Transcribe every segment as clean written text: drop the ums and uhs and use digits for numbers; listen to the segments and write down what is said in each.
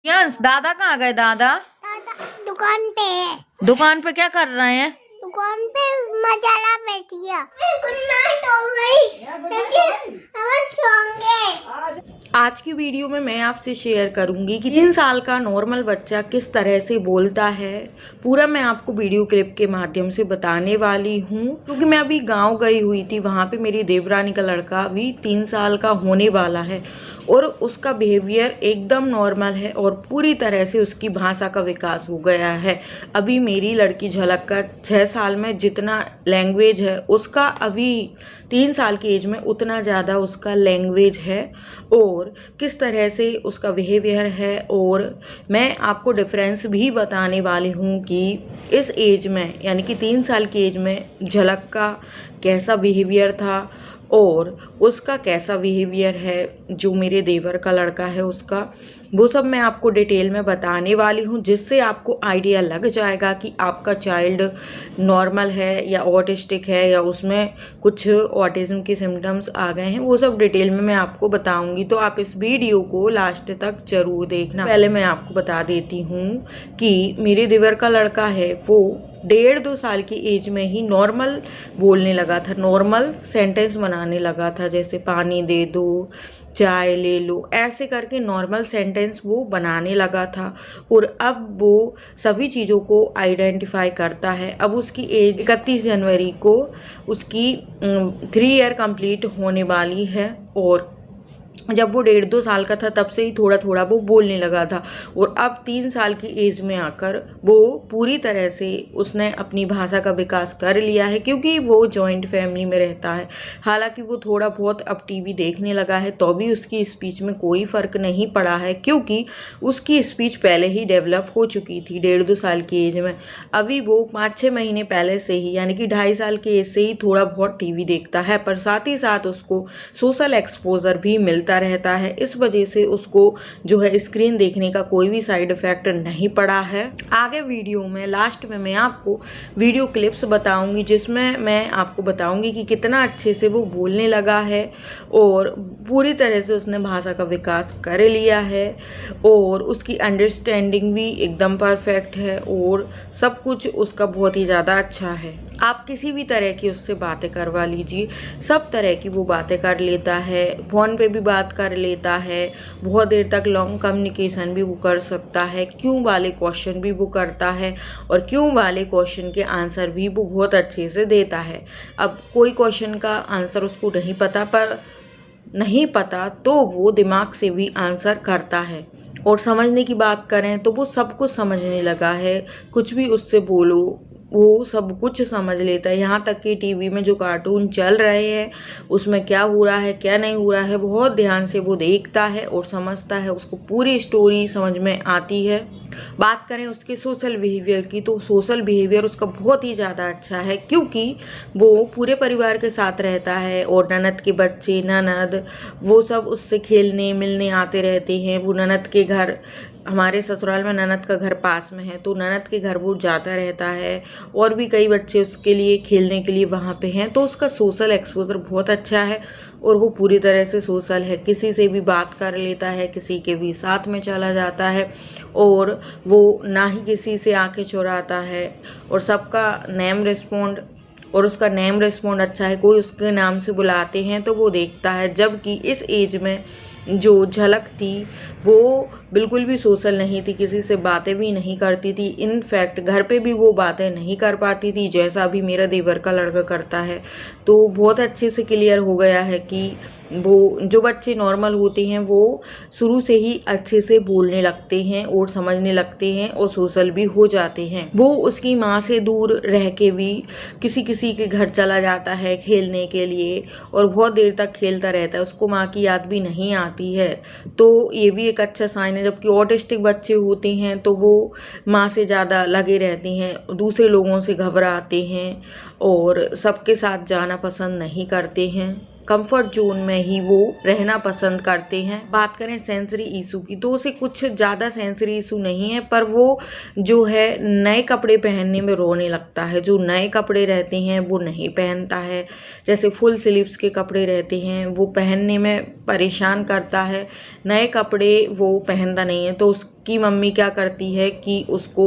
Jens दादा कहाँ गए? दादा दुकान पे है। दुकान पे क्या कर रहे हैं? दुकान पे मसाला बैठी है। गुड नाइट हो गई। हम सोएंगे। आज की वीडियो में मैं आपसे शेयर करूंगी कि 3 साल का नॉर्मल बच्चा किस तरह से बोलता है। पूरा मैं आपको वीडियो क्लिप के माध्यम से बताने वाली हूँ, क्योंकि मैं अभी गांव गई हुई थी। वहाँ पे मेरी देवरानी का लड़का अभी 3 साल का होने वाला है और उसका बिहेवियर एकदम नॉर्मल है और पूरी तरह से उसकी भाषा का विकास हो गया है। अभी मेरी लड़की झलक का 6 साल में जितना लैंग्वेज है उसका अभी 3 साल की एज में उतना ज़्यादा उसका लैंग्वेज है और किस तरह से उसका बिहेवियर है। और मैं आपको डिफरेंस भी बताने वाली हूँ कि इस एज में यानी कि 3 साल की एज में झलक का कैसा बिहेवियर था और उसका कैसा बिहेवियर है, जो मेरे देवर का लड़का है उसका, वो सब मैं आपको डिटेल में बताने वाली हूँ, जिससे आपको आइडिया लग जाएगा कि आपका चाइल्ड नॉर्मल है या ऑटिस्टिक है या उसमें कुछ ऑटिज्म के सिम्टम्स आ गए हैं। वो सब डिटेल में मैं आपको बताऊंगी, तो आप इस वीडियो को लास्ट तक जरूर देखना। पहले मैं आपको बता देती हूँ कि मेरे देवर का लड़का है वो 1.5-2 साल की एज में ही नॉर्मल बोलने लगा था, नॉर्मल सेंटेंस बनाने लगा था, जैसे पानी दे दो, चाय ले लो, ऐसे करके नॉर्मल सेंटेंस वो बनाने लगा था। और अब वो सभी चीज़ों को आइडेंटिफाई करता है। अब उसकी एज 31 जनवरी को उसकी 3 ईयर कंप्लीट होने वाली है और जब वो 1.5-2 साल का था तब से ही थोड़ा थोड़ा वो बोलने लगा था और अब 3 साल की एज में आकर वो पूरी तरह से उसने अपनी भाषा का विकास कर लिया है, क्योंकि वो जॉइंट फैमिली में रहता है। हालांकि वो थोड़ा बहुत अब टीवी देखने लगा है तो भी उसकी स्पीच में कोई फ़र्क नहीं पड़ा है, क्योंकि उसकी स्पीच पहले ही डेवलप हो चुकी थी 1.5-2 साल की एज में। अभी वो 5-6 महीने पहले से ही यानी कि 2.5 साल की एज से ही थोड़ा बहुत टीवी देखता है, पर साथ ही साथ उसको सोशल एक्सपोजर भी मिलता रहता है। इस वजह से उसको जो है स्क्रीन देखने का कोई भी साइड इफेक्ट नहीं पड़ा है। आगे वीडियो में लास्ट में मैं आपको वीडियो क्लिप्स बताऊंगी, जिसमें मैं आपको बताऊंगी कि कितना अच्छे से वो बोलने लगा है और पूरी तरह से उसने भाषा का विकास कर लिया है और उसकी अंडरस्टैंडिंग भी एकदम परफेक्ट है और सब कुछ उसका बहुत ही ज़्यादा अच्छा है। आप किसी भी तरह की उससे बातें करवा लीजिए, सब तरह की वो बातें कर लेता है, फ़ोन पे भी बात कर लेता है, बहुत देर तक लॉन्ग कम्युनिकेशन भी वो कर सकता है, क्यों वाले क्वेश्चन भी वो करता है और क्यों वाले क्वेश्चन के आंसर भी वो बहुत अच्छे से देता है। अब कोई क्वेश्चन का आंसर उसको नहीं पता तो वो दिमाग से भी आंसर करता है। और समझने की बात करें तो वो सब कुछ समझने लगा है, कुछ भी उससे बोलो वो सब कुछ समझ लेता है। यहाँ तक कि टीवी में जो कार्टून चल रहे हैं उसमें क्या हो रहा है क्या नहीं हो रहा है बहुत ध्यान से वो देखता है और समझता है, उसको पूरी स्टोरी समझ में आती है। बात करें उसके सोशल बिहेवियर की तो सोशल बिहेवियर उसका बहुत ही ज़्यादा अच्छा है, क्योंकि वो पूरे परिवार के साथ रहता है और ननद के बच्चे ननद वो सब उससे खेलने मिलने आते रहते हैं। वो ननद के घर, हमारे ससुराल में ननद का घर पास में है तो ननद के घर वो जाता रहता है और भी कई बच्चे उसके लिए खेलने के लिए वहाँ पे हैं, तो उसका सोशल एक्सपोजर बहुत अच्छा है और वो पूरी तरह से सोशल है, किसी से भी बात कर लेता है, किसी के भी साथ में चला जाता है और वो ना ही किसी से आंखें चुराता है और सबका नेम रिस्पॉन्ड अच्छा है। कोई उसके नाम से बुलाते हैं तो वो देखता है, जबकि इस एज में जो झलक थी वो बिल्कुल भी सोशल नहीं थी, किसी से बातें भी नहीं करती थी, इनफैक्ट घर पे भी वो बातें नहीं कर पाती थी जैसा भी मेरा देवर का लड़का करता है। तो बहुत अच्छे से क्लियर हो गया है कि वो जो बच्चे नॉर्मल होते हैं वो शुरू से ही अच्छे से बोलने लगते हैं और समझने लगते हैं और सोशल भी हो जाते हैं। वो उसकी माँ से दूर रह के भी किसी किसी के घर चला जाता है खेलने के लिए और बहुत देर तक खेलता रहता है, उसको माँ की याद भी नहीं आती है। तो ये भी एक अच्छा साइन है। जबकि ऑटिस्टिक बच्चे होते हैं तो वो माँ से ज़्यादा लगे रहते हैं, दूसरे लोगों से घबराते हैं और सबके साथ जाना पसंद नहीं करते हैं, कंफर्ट जोन में ही वो रहना पसंद करते हैं। बात करें सेंसरी इशू की तो उसे कुछ ज़्यादा सेंसरी इशू नहीं है, पर वो जो है नए कपड़े पहनने में रोने लगता है। जो नए कपड़े रहते हैं वो नहीं पहनता है, जैसे फुल स्लीव्स के कपड़े रहते हैं वो पहनने में परेशान करता है, नए कपड़े वो पहनता नहीं है। तो की मम्मी क्या करती है कि उसको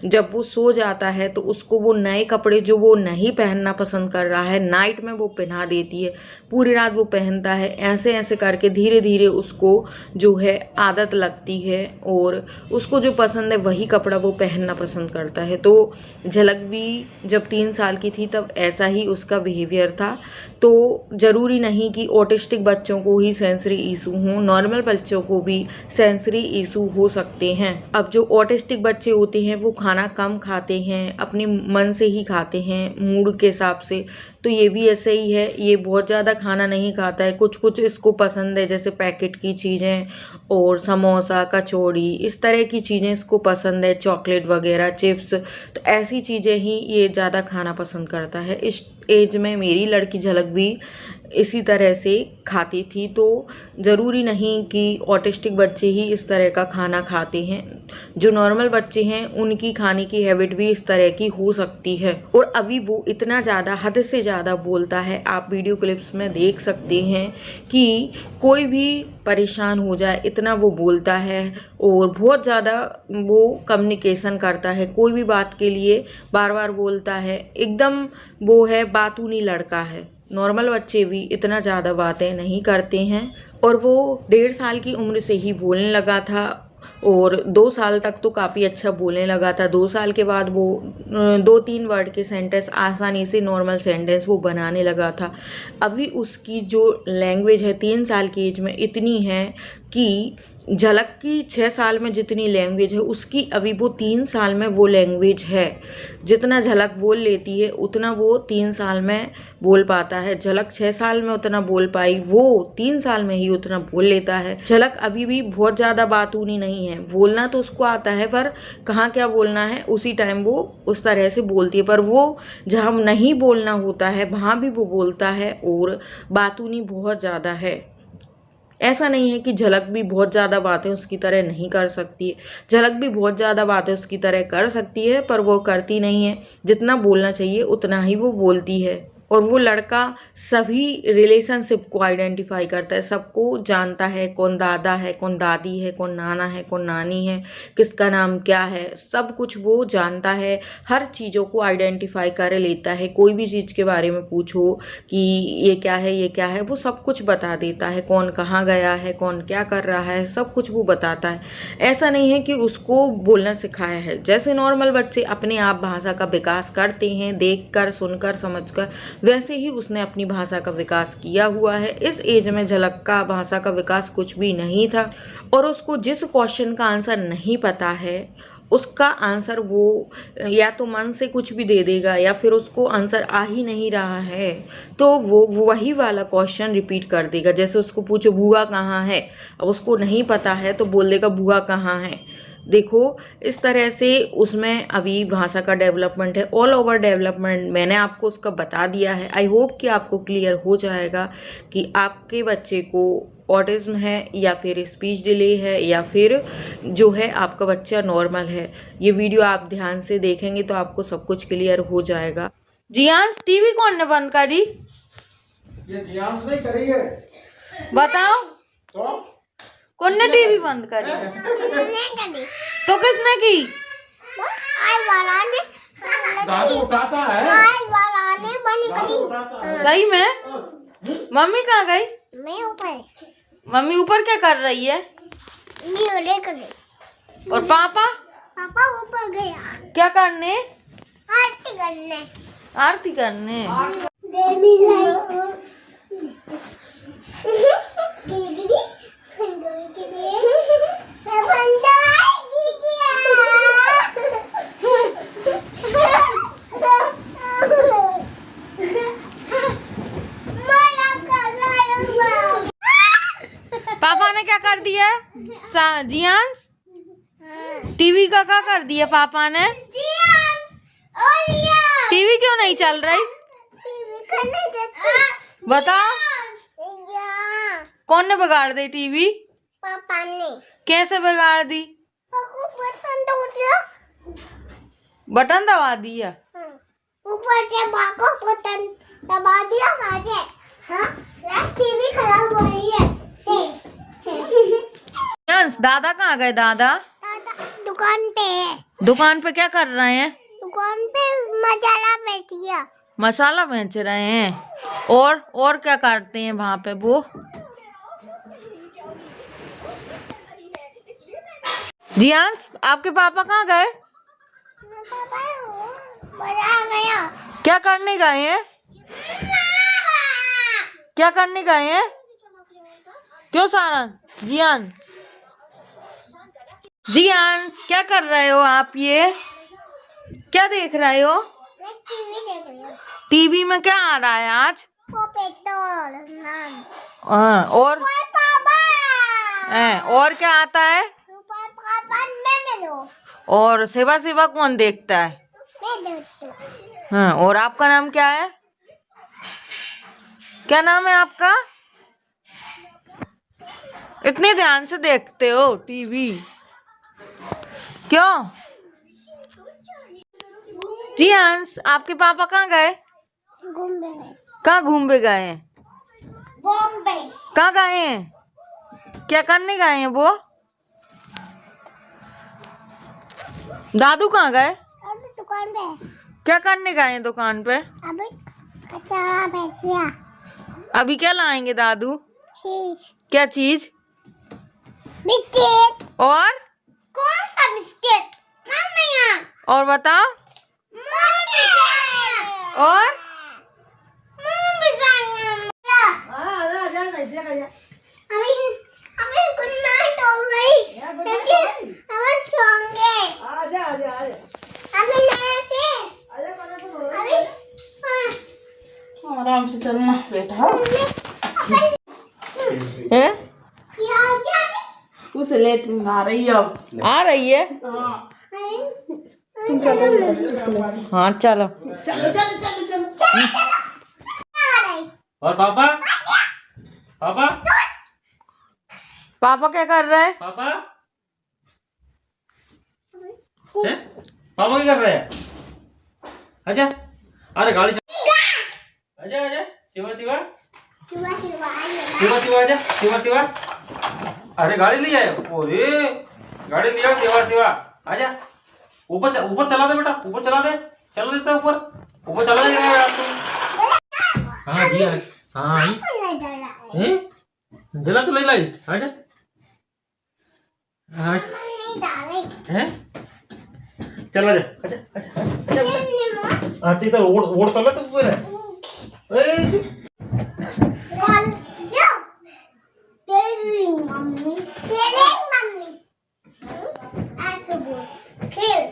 जब वो सो जाता है तो उसको वो नए कपड़े जो वो नहीं पहनना पसंद कर रहा है नाइट में वो पहना देती है, पूरी रात वो पहनता है। ऐसे ऐसे करके धीरे धीरे उसको जो है आदत लगती है और उसको जो पसंद है वही कपड़ा वो पहनना पसंद करता है। तो झलक भी जब 3 साल की थी तब ऐसा ही उसका बिहेवियर था। तो ज़रूरी नहीं कि ऑटिस्टिक बच्चों को ही सेंसरी इशू हों, नॉर्मल बच्चों को भी सेंसरी इशू हो सकते हैं। अब जो ऑटिस्टिक बच्चे होते हैं वो खाना कम खाते हैं, अपने मन से ही खाते हैं, मूड के हिसाब से। तो ये भी ऐसे ही है, ये बहुत ज़्यादा खाना नहीं खाता है, कुछ कुछ इसको पसंद है जैसे पैकेट की चीज़ें और समोसा, कचौड़ी, इस तरह की चीज़ें इसको पसंद है, चॉकलेट वगैरह, चिप्स। तो ऐसी चीज़ें ही ये ज़्यादा खाना पसंद करता है। इस एज में मेरी लड़की झलक भी इसी तरह से खाती थी। तो ज़रूरी नहीं कि ऑटिस्टिक बच्चे ही इस तरह का खाना खाते हैं, जो नॉर्मल बच्चे हैं उनकी खाने की हैबिट भी इस तरह की हो सकती है। और अभी वो इतना ज़्यादा, हद से ज़्यादा बोलता है, आप वीडियो क्लिप्स में देख सकते हैं कि कोई भी परेशान हो जाए इतना वो बोलता है और बहुत ज़्यादा वो कम्युनिकेशन करता है, कोई भी बात के लिए बार बार बोलता है, एकदम वो है बातूनी लड़का है। नॉर्मल बच्चे भी इतना ज़्यादा बातें नहीं करते हैं। और वो 1.5 साल की उम्र से ही बोलने लगा था और 2 साल तक तो काफ़ी अच्छा बोलने लगा था। 2 साल के बाद वो 2-3 वर्ड के सेंटेंस आसानी से, नॉर्मल सेंटेंस वो बनाने लगा था। अभी उसकी जो लैंग्वेज है 3 साल की एज में इतनी है कि झलक की 6 साल में जितनी लैंग्वेज है उसकी अभी वो 3 साल में वो लैंग्वेज है। जितना झलक बोल लेती है उतना वो 3 साल में बोल पाता है। झलक 6 साल में उतना बोल पाई, वो 3 साल में ही उतना बोल लेता है। झलक अभी भी बहुत ज़्यादा बातूनी नहीं है, बोलना तो उसको आता है पर कहाँ क्या बोलना है उसी टाइम वो उस तरह से बोलती है। पर वो जहाँ नहीं बोलना होता है वहाँ भी वो बोलता है और बातूनी बहुत ज़्यादा है। ऐसा नहीं है कि झलक भी बहुत ज़्यादा बातें उसकी तरह नहीं कर सकती है, झलक भी बहुत ज़्यादा बातें उसकी तरह कर सकती है पर वो करती नहीं है। जितना बोलना चाहिए उतना ही वो बोलती है। और वो लड़का सभी रिलेशनशिप को आइडेंटिफाई करता है, सबको जानता है, कौन दादा है, कौन दादी है, कौन नाना है, कौन नानी है, किसका नाम क्या है, सब कुछ वो जानता है। हर चीज़ों को आइडेंटिफाई कर लेता है। कोई भी चीज़ के बारे में पूछो कि ये क्या है, ये क्या है, वो सब कुछ बता देता है। कौन कहाँ गया है, कौन क्या कर रहा है, सब कुछ वो बताता है। ऐसा नहीं है कि उसको बोलना सिखाया है। जैसे नॉर्मल बच्चे अपने आप भाषा का विकास करते हैं, देख कर, सुनकर, समझ कर, वैसे ही उसने अपनी भाषा का विकास किया हुआ है। इस एज में झलक का भाषा का विकास कुछ भी नहीं था और उसको जिस क्वेश्चन का आंसर नहीं पता है उसका आंसर वो या तो मन से कुछ भी दे देगा या फिर उसको आंसर आ ही नहीं रहा है तो वो वही वाला क्वेश्चन रिपीट कर देगा। जैसे उसको पूछो बुआ कहाँ है, अब उसको नहीं पता है तो बोल देगा बुआ कहाँ है। देखो इस तरह से उसमें अभी भाषा का डेवलपमेंट है, ऑल ओवर डेवलपमेंट मैंने आपको उसका बता दिया है। आई होप कि आपको क्लियर हो जाएगा कि आपके बच्चे को ऑटिज्म है या फिर स्पीच डिले है या फिर जो है आपका बच्चा नॉर्मल है। ये वीडियो आप ध्यान से देखेंगे तो आपको सब कुछ क्लियर हो जाएगा। जियांश टीवी कौन ने बंद करी? ये जियांश नहीं करी है। बताओ तो कौन ने टीवी बंद करी? तो किसने की? दादू उठाता है। दादू उठाता है। सही में? मम्मी कहाँ गई? मैं ऊपर। मम्मी ऊपर क्या कर रही है? और पापा? पापा ऊपर गया। क्या करने? आरती करने। आरती करने। देवी लाइट। दीदी पापा ने क्या कर दिया? जियांश टीवी का क्या कर दिया पापा ने? टीवी क्यों नहीं चल रही? बता कौन ने बिगाड़ दी टीवी? पापा ने। कैसे बिगाड़ दी? बटन दबा दिया। ऊपर से बाको बटन दबा दिया मुझे। हाँ, टीवी खराब हो रही है। दादा कहाँ गए? दादा दादा दुकान पे है। दुकान पे क्या कर रहे हैं? दुकान पे मसाला बेचिया। मसाला बेच रहे हैं। और क्या करते हैं वहां पे वो? जियांश, आपके पापा कहाँ गए? बाजार गया। क्या करने गए हैं? क्या करने गए हैं? क्यों सारा? जियांश, जियांश, क्या कर रहे हो आप? ये क्या देख रहे हो? मैं टीवी देख रही हूँ। टीवी में क्या आ रहा है आज? पोपैटो नाम। हाँ, और पापा। और क्या आता है? पापा मैं मिलो। और सेवा सेवा कौन देखता है? मैं देखती हूँ। हाँ, और आपका नाम क्या है? क्या नाम है आपका? इतने ध्यान से देखते हो टीवी क्यों? जी हंस, आपके पापा कहाँ गए? घूमने गए। कहाँ घूमने गए हैं? बॉम्बे। कहाँ गए हैं? क्या करने गए हैं वो? दादू कहाँ गए? अभी दुकान पे। क्या करने गए हैं दुकान पे? अभी कचरा बेच लिया। अभी क्या लाएंगे दादू? चीज। क्या चीज? बिस्किट। और कौन सा बिस्किट? मम्मी। और बताओ। और अभी गुड नाइट हो गई। हम सोएंगे। अभी लेटे। अभी आराम से चलना बेटा। है? उसे लेटरिन आ रही है अब। आ रही है? हाँ तुम चलो। हाँ चलो। चलो चलो चलो चलो। और पापा? पापा? पापा क्या कर रहे हैं? पापा? हैं? पापा क्या कर रहे हैं? आजा। अरे गाड़ी आजा आजा। शिवा शिवा शिवा शिवा आजा। शिवा शिवा। अरे गाड़ी ले आए। अरे गाड़ी लिया शिवा शिवा। आजा। ऊपर चला दे बेटा। ऊपर चला दे। चला देता ऊपर चला देगा यार तुम। हाँ जी हाँ। हैं? जला तो नहीं लाई। आजा। हैं? चला जा। आजा आजा आजा। आती तो ओढ़ कर ले तू पूरे। तेरी मम्मी ऐसे बोल खेल।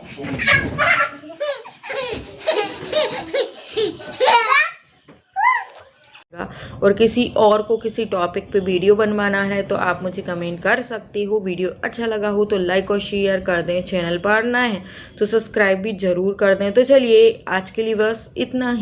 और किसी और को किसी टॉपिक पे वीडियो बनवाना है तो आप मुझे कमेंट कर सकते हो। वीडियो अच्छा लगा हो तो लाइक और शेयर कर दें। चैनल पर नए हैं तो सब्सक्राइब भी ज़रूर कर दें। तो चलिए आज के लिए बस इतना ही।